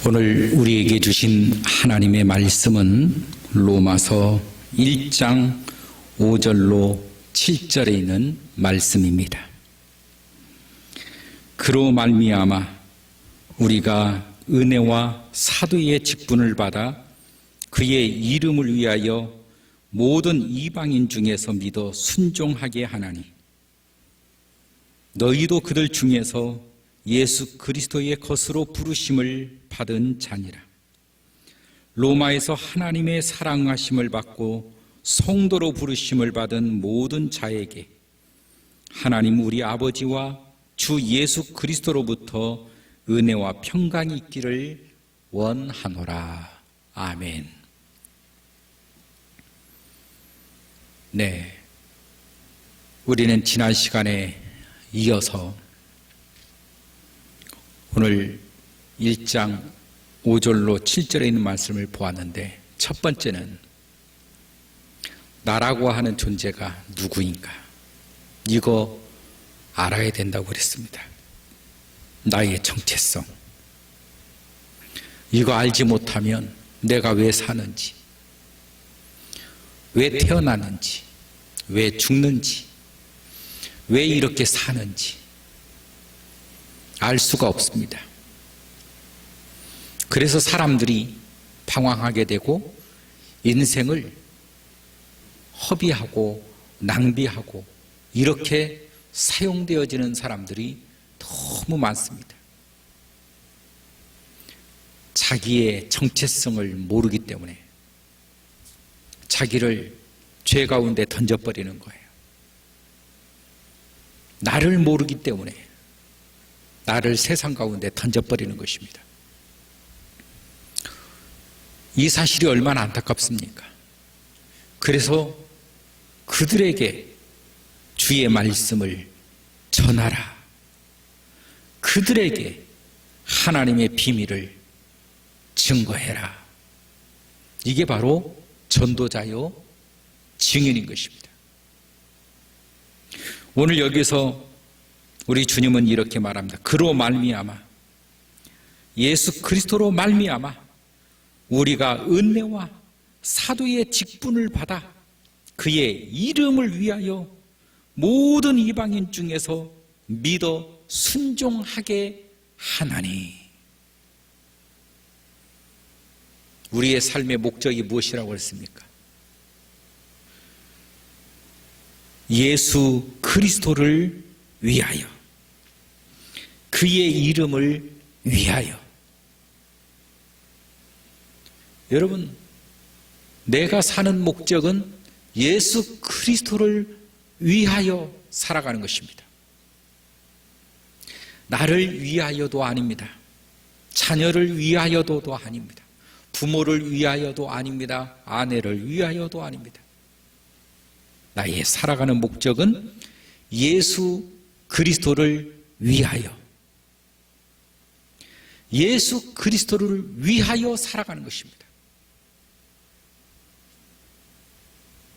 오늘 우리에게 주신 하나님의 말씀은 로마서 1장 5절로 7절에 있는 말씀입니다. 그로 말미암아 우리가 은혜와 사도의 직분을 받아 그의 이름을 위하여 모든 이방인 중에서 믿어 순종하게 하나니 너희도 그들 중에서 예수 그리스도의 것으로 부르심을 받은 자니라. 로마에서 하나님의 사랑하심을 받고 성도로 부르심을 받은 모든 자에게 하나님 우리 아버지와 주 예수 그리스도로부터 은혜와 평강이 있기를 원하노라. 아멘. 네, 우리는 지난 시간에 이어서 오늘 1장 5절로 7절에 있는 말씀을 보았는데, 첫 번째는 나라고 하는 존재가 누구인가, 이거 알아야 된다고 그랬습니다. 나의 정체성, 이거 알지 못하면 내가 왜 사는지, 왜 태어났는지, 왜 죽는지, 왜 이렇게 사는지 알 수가 없습니다. 그래서 사람들이 방황하게 되고 인생을 허비하고 낭비하고 이렇게 사용되어지는 사람들이 너무 많습니다. 자기의 정체성을 모르기 때문에 자기를 죄 가운데 던져버리는 거예요. 나를 모르기 때문에 나를 세상 가운데 던져버리는 것입니다. 이 사실이 얼마나 안타깝습니까? 그래서 그들에게 주의 말씀을 전하라. 그들에게 하나님의 비밀을 증거해라. 이게 바로 전도자요 증인인 것입니다. 오늘 여기서 우리 주님은 이렇게 말합니다. 그로 말미암아, 예수 그리스도로 말미암아 우리가 은혜와 사도의 직분을 받아 그의 이름을 위하여 모든 이방인 중에서 믿어 순종하게 하나니. 우리의 삶의 목적이 무엇이라고 했습니까? 예수 그리스도를 위하여, 그의 이름을 위하여. 여러분, 내가 사는 목적은 예수 그리스도를 위하여 살아가는 것입니다. 나를 위하여도 아닙니다. 자녀를 위하여도 아닙니다. 부모를 위하여도 아닙니다. 아내를 위하여도 아닙니다. 나의 살아가는 목적은 예수 그리스도를 위하여, 예수 그리스도를 위하여 살아가는 것입니다.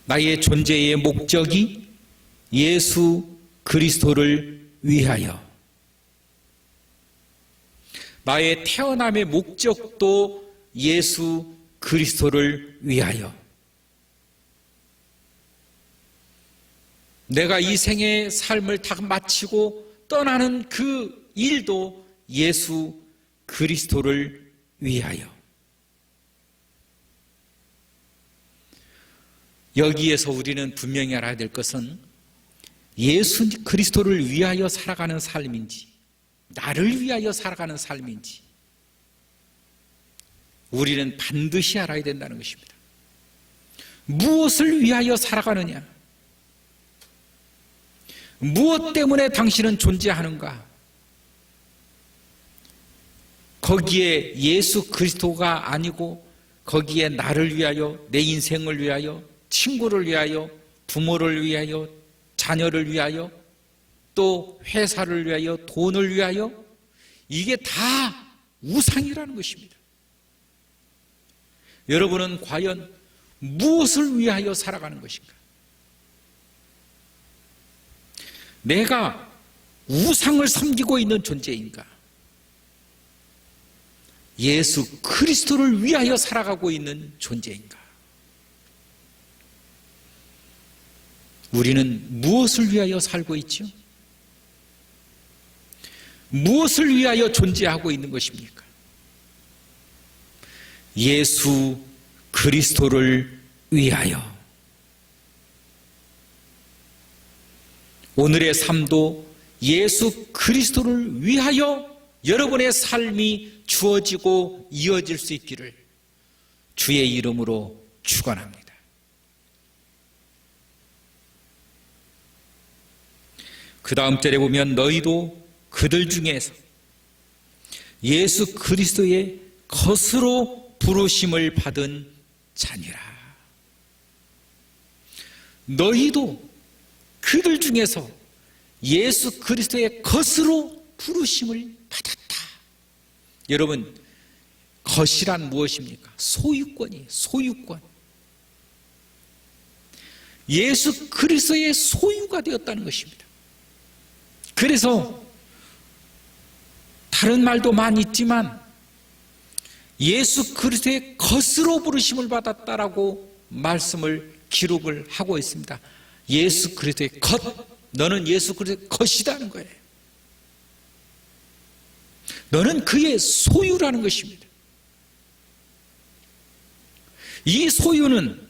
나의 존재의 목적이 예수 그리스도를 위하여, 나의 태어남의 목적도 예수 그리스도를 위하여, 내가 이 생의 삶을 다 마치고 떠나는 그 일도 예수 그리스도를 위하여. 여기에서 우리는 분명히 알아야 될 것은 예수 그리스도를 위하여 살아가는 삶인지 나를 위하여 살아가는 삶인지 우리는 반드시 알아야 된다는 것입니다. 무엇을 위하여 살아가느냐? 무엇 때문에 당신은 존재하는가? 거기에 예수 그리스도가 아니고 거기에 나를 위하여, 내 인생을 위하여, 친구를 위하여, 부모를 위하여, 자녀를 위하여, 또 회사를 위하여, 돈을 위하여, 이게 다 우상이라는 것입니다. 여러분은 과연 무엇을 위하여 살아가는 것인가? 내가 우상을 섬기고 있는 존재인가? 예수 그리스도를 위하여 살아가고 있는 존재인가? 우리는 무엇을 위하여 살고 있죠? 무엇을 위하여 존재하고 있는 것입니까? 예수 그리스도를 위하여. 오늘의 삶도 예수 그리스도를 위하여 여러분의 삶이 주어지고 이어질 수 있기를 주의 이름으로 축원합니다. 그 다음 절에 보면 너희도 그들 중에서 예수 그리스도의 것으로 부르심을 받은 자니라. 너희도 그들 중에서 예수 그리스도의 것으로 부르심을 받았다. 여러분, 것이란 무엇입니까? 소유권이에요. 소유권. 예수 그리스도의 소유가 되었다는 것입니다. 그래서 다른 말도 많이 있지만 예수 그리스도의 것으로 부르심을 받았다라고 말씀을 기록을 하고 있습니다. 예수 그리스도의 것, 너는 예수 그리스도의 것이라는 거예요. 너는 그의 소유라는 것입니다. 이 소유는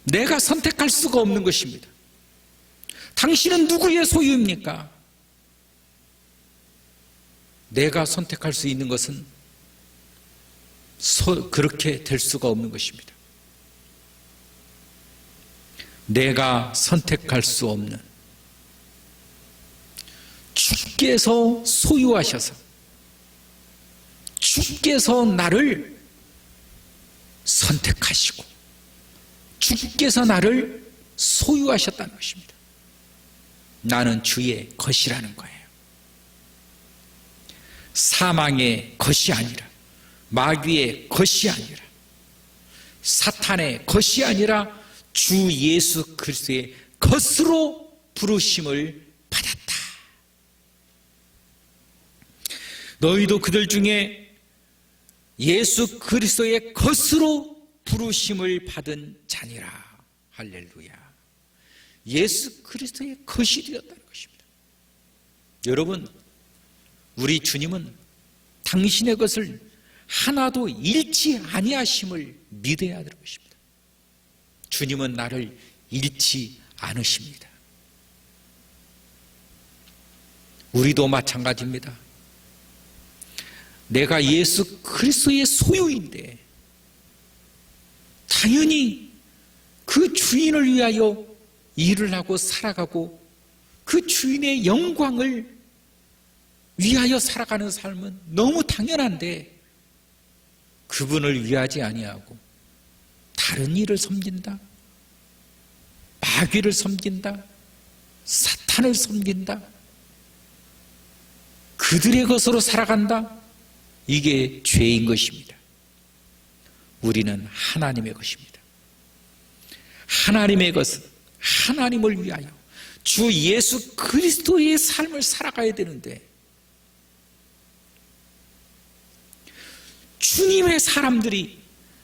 내가 선택할 수가 없는 것입니다. 당신은 누구의 소유입니까? 내가 선택할 수 있는 것은 그렇게 될 수가 없는 것입니다. 내가 선택할 수 없는, 주께서 소유하셔서 주께서 나를 선택하시고 주께서 나를 소유하셨다는 것입니다. 나는 주의 것이라는 거예요. 사망의 것이 아니라, 마귀의 것이 아니라, 사탄의 것이 아니라 주 예수 그리스도의 것으로 부르심을 받았다. 너희도 그들 중에 예수 그리스도의 것으로 부르심을 받은 자니라. 할렐루야. 예수 그리스도의 것이 되었다는 것입니다. 여러분, 우리 주님은 당신의 것을 하나도 잃지 아니하심을 믿어야 하는 것입니다. 주님은 나를 잃지 않으십니다. 우리도 마찬가지입니다. 내가 예수 그리스도의 소유인데 당연히 그 주인을 위하여 일을 하고 살아가고 그 주인의 영광을 위하여 살아가는 삶은 너무 당연한데 그분을 위하지 아니하고 다른 일을 섬긴다, 마귀를 섬긴다, 사탄을 섬긴다, 그들의 것으로 살아간다. 이게 죄인 것입니다. 우리는 하나님의 것입니다. 하나님의 것은 하나님을 위하여 주 예수 그리스도의 삶을 살아가야 되는데 주님의 사람들이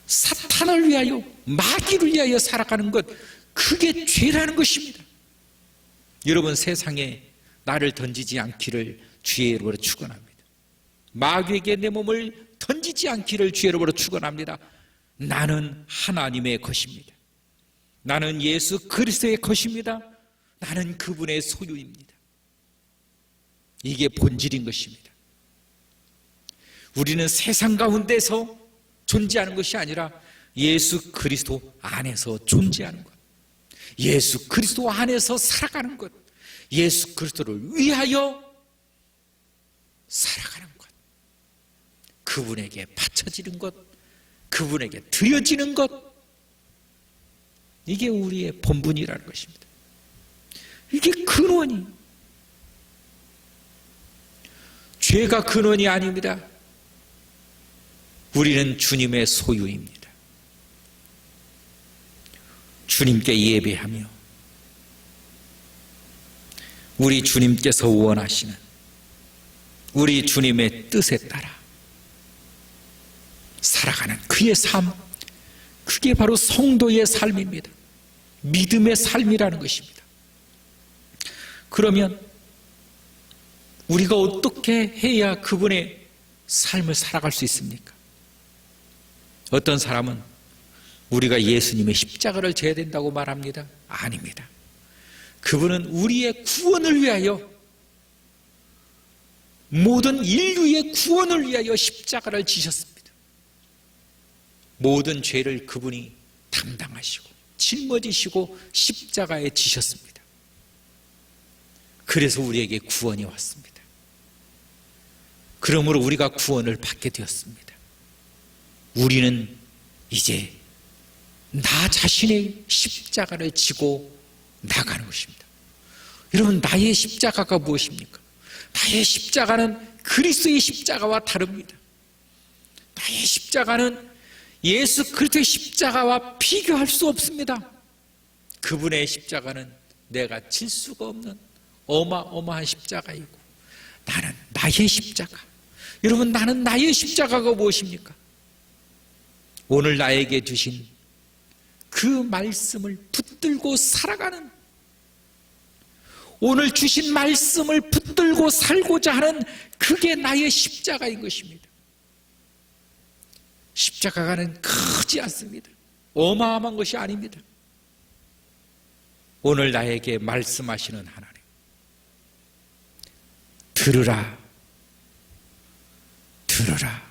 사탄을 위하여 마귀를 위하여 살아가는 것, 그게 죄라는 것입니다. 여러분, 세상에 나를 던지지 않기를 주의 이름으로 축원합니다. 마귀에게 내 몸을 던지지 않기를 주의 이름으로 축원합니다. 나는 하나님의 것입니다. 나는 예수 그리스도의 것입니다. 나는 그분의 소유입니다. 이게 본질인 것입니다. 우리는 세상 가운데서 존재하는 것이 아니라 예수 그리스도 안에서 존재하는 것, 예수 그리스도 안에서 살아가는 것, 예수 그리스도를 위하여 살아가는 것, 그분에게 바쳐지는 것, 그분에게 드려지는 것, 이게 우리의 본분이라는 것입니다. 이게 근원이, 죄가 근원이 아닙니다. 우리는 주님의 소유입니다. 주님께 예배하며 우리 주님께서 원하시는 우리 주님의 뜻에 따라 살아가는 그의 삶, 그게 바로 성도의 삶입니다. 믿음의 삶이라는 것입니다. 그러면 우리가 어떻게 해야 그분의 삶을 살아갈 수 있습니까? 어떤 사람은 우리가 예수님의 십자가를 져야 된다고 말합니다. 아닙니다. 그분은 우리의 구원을 위하여, 모든 인류의 구원을 위하여 십자가를 지셨습니다. 모든 죄를 그분이 담당하시고 짊어지시고 십자가에 지셨습니다. 그래서 우리에게 구원이 왔습니다. 그러므로 우리가 구원을 받게 되었습니다. 우리는 이제 나 자신의 십자가를 지고 나가는 것입니다. 여러분, 나의 십자가가 무엇입니까? 나의 십자가는 그리스도의 십자가와 다릅니다. 나의 십자가는 예수 그리스도의 십자가와 비교할 수 없습니다. 그분의 십자가는 내가 질 수가 없는 어마어마한 십자가이고, 나는 나의 십자가. 여러분, 나는 나의 십자가가 무엇입니까? 오늘 나에게 주신 그 말씀을 붙들고 살아가는, 오늘 주신 말씀을 붙들고 살고자 하는, 그게 나의 십자가인 것입니다. 십자가는 크지 않습니다. 어마어마한 것이 아닙니다. 오늘 나에게 말씀하시는 하나님, 들으라, 들으라.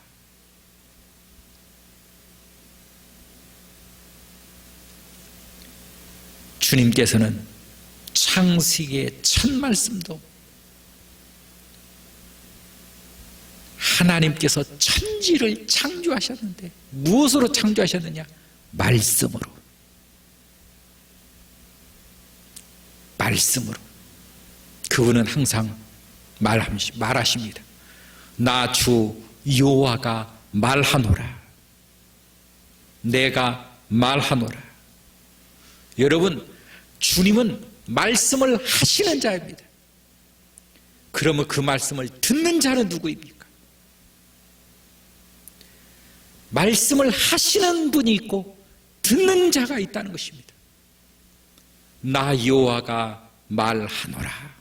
주님께서는 창세기의 첫 말씀도 하나님께서 천지를 창조하셨는데 무엇으로 창조하셨느냐? 말씀으로. 말씀으로. 그분은 항상 말하십니다. 나 주 여호와가 말하노라. 내가 말하노라. 여러분, 주님은 말씀을 하시는 자입니다. 그러면 그 말씀을 듣는 자는 누구입니까? 말씀을 하시는 분이 있고 듣는 자가 있다는 것입니다. 나 여호와가 말하노라.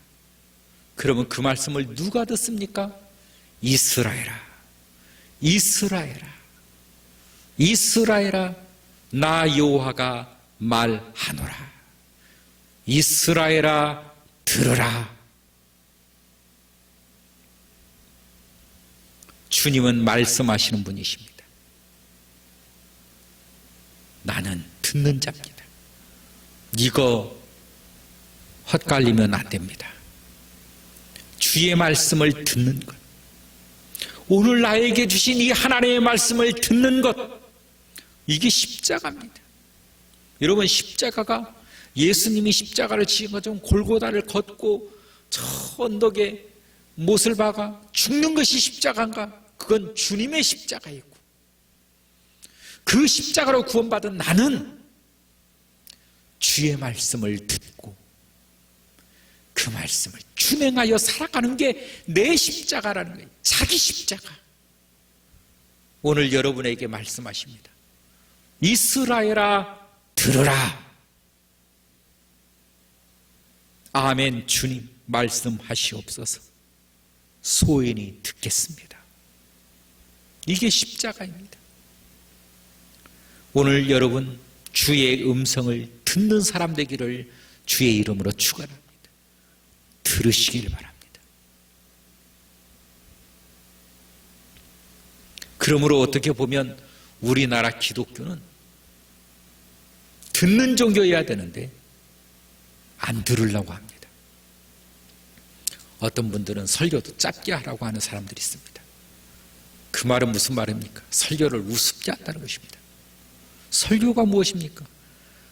그러면 그 말씀을 누가 듣습니까? 이스라엘아, 이스라엘아, 이스라엘아, 나 여호와가 말하노라. 이스라엘아, 들으라. 주님은 말씀하시는 분이십니다. 나는 듣는 자입니다. 이거 헛갈리면 안 됩니다. 주의 말씀을 듣는 것, 오늘 나에게 주신 이 하나님의 말씀을 듣는 것, 이게 십자가입니다. 여러분, 십자가가, 예수님이 십자가를 지은 것처럼 골고다를 걷고 저 언덕에 못을 박아 죽는 것이 십자가인가? 그건 주님의 십자가이고, 그 십자가로 구원받은 나는 주의 말씀을 듣고 그 말씀을 준행하여 살아가는 게 내 십자가라는 거예요. 자기 십자가. 오늘 여러분에게 말씀하십니다. 이스라엘아, 들으라. 아멘. 주님 말씀하시옵소서. 소인이 듣겠습니다. 이게 십자가입니다. 오늘 여러분, 주의 음성을 듣는 사람 되기를 주의 이름으로 축원합니다. 들으시길 바랍니다. 그러므로 어떻게 보면 우리나라 기독교는 듣는 종교여야 되는데 안 들으려고 합니다. 어떤 분들은 설교도 짧게 하라고 하는 사람들이 있습니다. 그 말은 무슨 말입니까? 설교를 우습게 한다는 것입니다. 설교가 무엇입니까?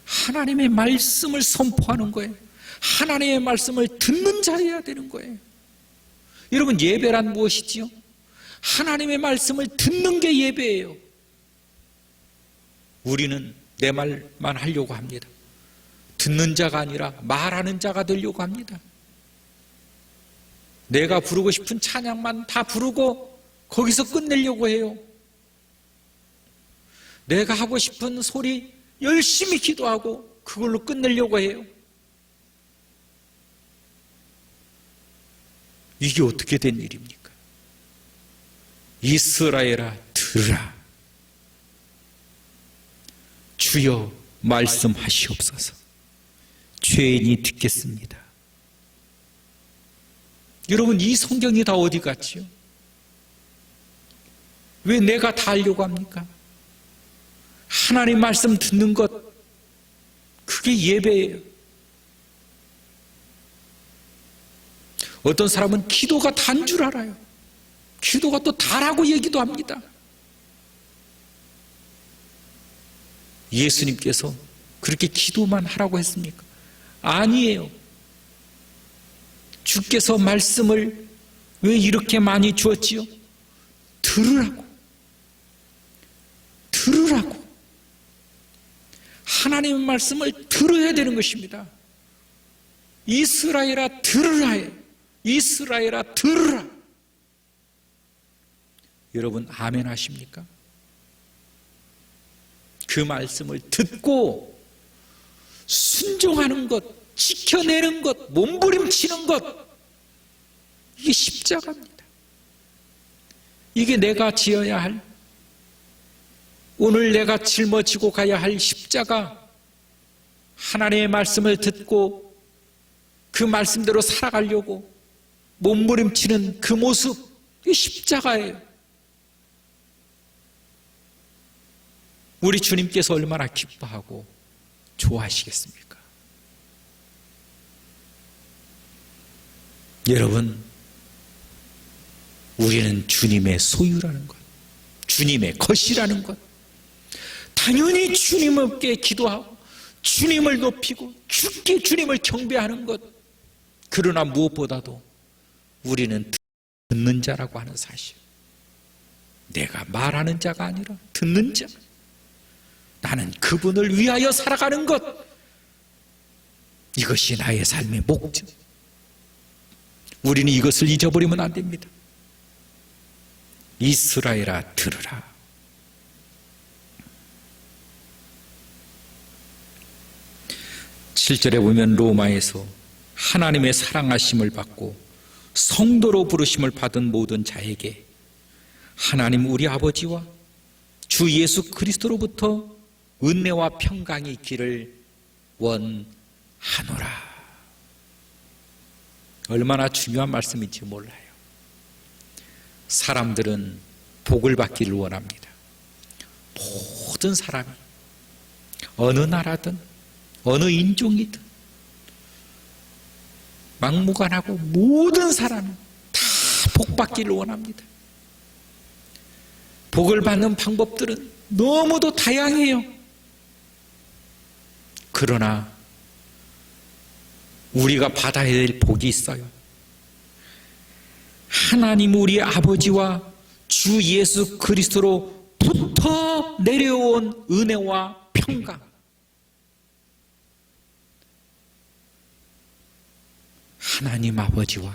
하나님의 말씀을 선포하는 거예요. 하나님의 말씀을 듣는 자여야 되는 거예요. 여러분, 예배란 무엇이지요? 하나님의 말씀을 듣는 게 예배예요. 우리는 내 말만 하려고 합니다. 듣는 자가 아니라 말하는 자가 되려고 합니다. 내가 부르고 싶은 찬양만 다 부르고 거기서 끝내려고 해요. 내가 하고 싶은 소리 열심히 기도하고 그걸로 끝내려고 해요. 이게 어떻게 된 일입니까? 이스라엘아 들으라. 주여 말씀하시옵소서. 죄인이 듣겠습니다. 여러분, 이 성경이 다 어디 갔지요? 왜 내가 다 하려고 합니까? 하나님 말씀 듣는 것, 그게 예배예요. 어떤 사람은 기도가 단 줄 알아요. 기도가 또 다라고 얘기도 합니다. 예수님께서 그렇게 기도만 하라고 했습니까? 아니에요. 주께서 말씀을 왜 이렇게 많이 주었지요? 들으라고. 들으라고. 하나님의 말씀을 들어야 되는 것입니다. 이스라엘아 들으라 해. 이스라엘아 들으라. 여러분 아멘 하십니까? 그 말씀을 듣고 순종하는 것, 지켜내는 것, 몸부림치는 것, 이게 십자가입니다. 이게 내가 지어야 할, 오늘 내가 짊어지고 가야 할 십자가, 하나님의 말씀을 듣고 그 말씀대로 살아가려고 몸부림치는 그 모습, 이게 십자가예요. 우리 주님께서 얼마나 기뻐하고 좋아하시겠습니까? 여러분, 우리는 주님의 소유라는 것, 주님의 것이라는 것, 당연히 주님께 기도하고 주님을 높이고 주께 주님을 경배하는 것, 그러나 무엇보다도 우리는 듣는 자라고 하는 사실, 내가 말하는 자가 아니라 듣는 자, 나는 그분을 위하여 살아가는 것, 이것이 나의 삶의 목적. 우리는 이것을 잊어버리면 안 됩니다. 이스라엘아 들으라. 7절에 보면 로마에서 하나님의 사랑하심을 받고 성도로 부르심을 받은 모든 자에게 하나님 우리 아버지와 주 예수 그리스도로부터 은혜와 평강이 있기를 원하노라. 얼마나 중요한 말씀인지 몰라요. 사람들은 복을 받기를 원합니다. 모든 사람이, 어느 나라든 어느 인종이든 막무가내하고 모든 사람은 다 복 받기를 원합니다. 복을 받는 방법들은 너무도 다양해요. 그러나 우리가 받아야 될 복이 있어요. 하나님 우리 아버지와 주 예수 그리스도로부터 내려온 은혜와 평강, 하나님 아버지와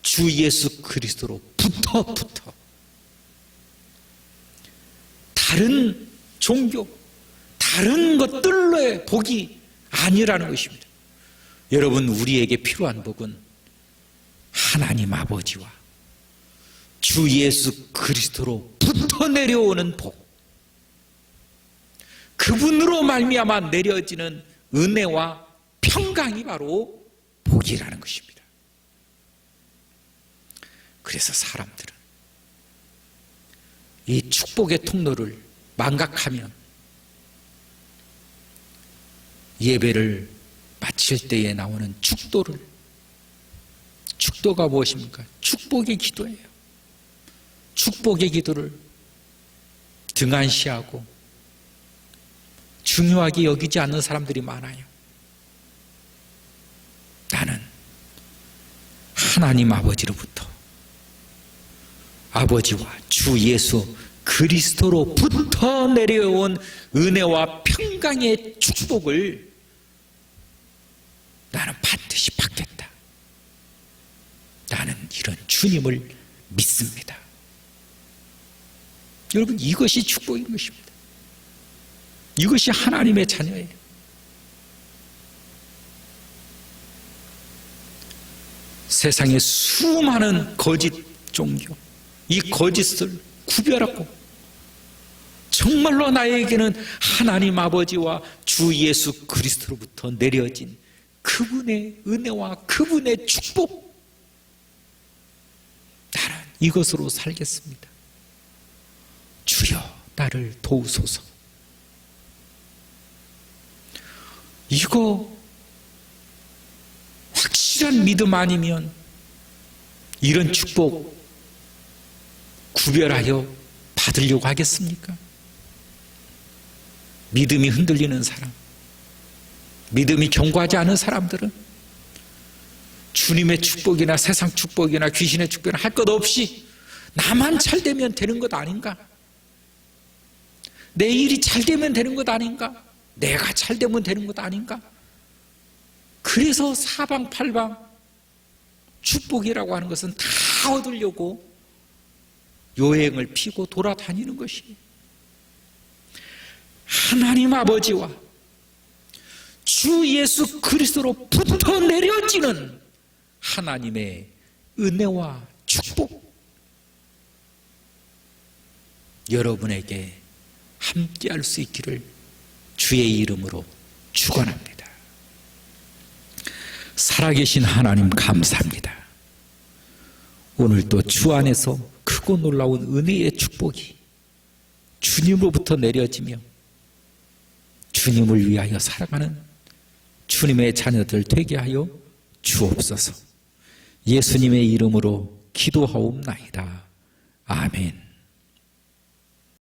주 예수 그리스도로부터 다른 종교, 다른 것들로의 복이 아니라는 것입니다. 여러분, 우리에게 필요한 복은 하나님 아버지와 주 예수 그리스도로부터 내려오는 복, 그분으로 말미암아 내려지는 은혜와 평강이 바로 복이라는 것입니다. 그래서 사람들은 이 축복의 통로를 망각하면 예배를 마칠 때에 나오는 축도가 무엇입니까? 축복의 기도예요. 축복의 기도를 등한시하고 중요하게 여기지 않는 사람들이 많아요. 나는 하나님 아버지로부터, 아버지와 주 예수 그리스도로부터 내려온 은혜와 평강의 축복을 나는 반드시 받겠다. 나는 이런 주님을 믿습니다. 여러분, 이것이 축복인 것입니다. 이것이 하나님의 자녀예요. 세상에 수많은 거짓 종교, 이 거짓을 구별하고 정말로 나에게는 하나님 아버지와 주 예수 그리스도로부터 내려진 그분의 은혜와 그분의 축복, 나는 이것으로 살겠습니다. 주여 나를 도우소서. 이거 확실한 믿음 아니면 이런 축복 구별하여 받으려고 하겠습니까? 믿음이 흔들리는 사람, 믿음이 견고하지 않은 사람들은 주님의 축복이나 세상 축복이나 귀신의 축복이나 할 것 없이 나만 잘 되면 되는 것 아닌가? 내 일이 잘 되면 되는 것 아닌가? 내가 잘 되면 되는 것 아닌가? 그래서 사방팔방 축복이라고 하는 것은 다 얻으려고 여행을 피고 돌아다니는 것이, 하나님 아버지와 주 예수 그리스도로부터 내려지는 하나님의 은혜와 축복, 여러분에게 함께할 수 있기를 주의 이름으로 축원합니다. 살아계신 하나님 감사합니다. 오늘도 주 안에서 크고 놀라운 은혜의 축복이 주님으로부터 내려지며 주님을 위하여 살아가는 주님의 자녀들 되게 하여 주옵소서. 예수님의 이름으로 기도하옵나이다. 아멘.